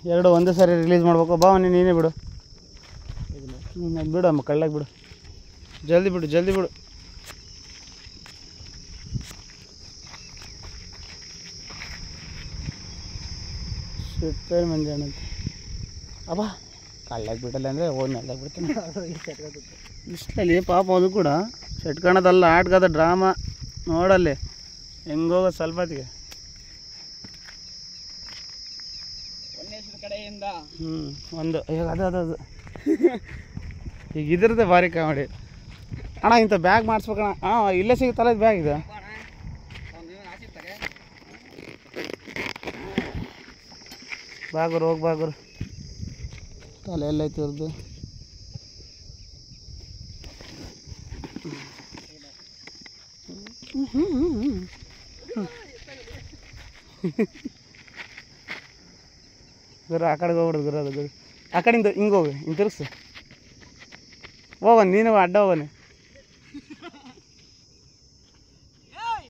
ಎರಡು ಒಂದೇ ಸಾರಿ ರಿಲೀಸ್ ಮಾಡ್ಬೇಕು. ಬಾ ನೀನೇ ಬಿಡು. ಅದು ಬಿಡು ಅಮ್ಮ, ಕಳ್ಳಾಗಿ ಬಿಡು. ಜಲ್ದಿ ಬಿಡು, ಜಲ್ದಿ ಬಿಡು. ಸಿಪ್ಪೇರು ಮಂಜಾಣ ಅಂತ ಅಬ್ಬಾ ಕಳ್ಳಾಗಿ ಬಿಡಲ್ಲ ಅಂದರೆ ಹೋಗಿ ನೆಲ್ಲಾಗಿ ಬಿಡ್ತೀನಿ. ಇಷ್ಟಲ್ಲಿ ಪಾಪ ಅದು ಕೂಡ ಸೆಟ್ಕಣದಲ್ಲ, ಆಟ್ಗದ ಡ್ರಾಮಾ ನೋಡಲ್ಲಿ ಹೆಂಗೋಗ ಸ್ವಲ್ಪ ಹೊತ್ತಿಗೆ. ಕಡೆಯಿಂದ ಒಂದು ಈಗ ಅದು ಈಗ ಇದ್ರದ್ದೇ ಭಾರಿ ಕಾಮಿಡಿ ಅಣ್ಣ. ಇಂಥ ಬ್ಯಾಗ್ ಮಾಡಿಸ್ಬೇಕಣ್ಣ. ಹಾಂ, ಇಲ್ಲೇ ಸಿಗುತ್ತಲ್ಲ ಇದು ಬ್ಯಾಗ್ ಇದು. ಬಾಗುರು ಹೋಗಿ ಬಾಗುರು. ತಲೆ ಎಲ್ಲೈತಿ ಇವ್ರದ್ದು. ಗುರು ಆ ಕಡೆಗೆ ಹೋಗ್ಬಿಡುದು ಗುರು. ಅದು ಗುರು ಆ ಕಡೆಯಿಂದ ಹಿಂಗೆ ಹೋಗಿ ಹಿಂಗೆ ತಿರ್ಗಿಸು. ಹೋಗನ್ ನೀನು ಅಡ್ಡ ಹೋಗನೆ.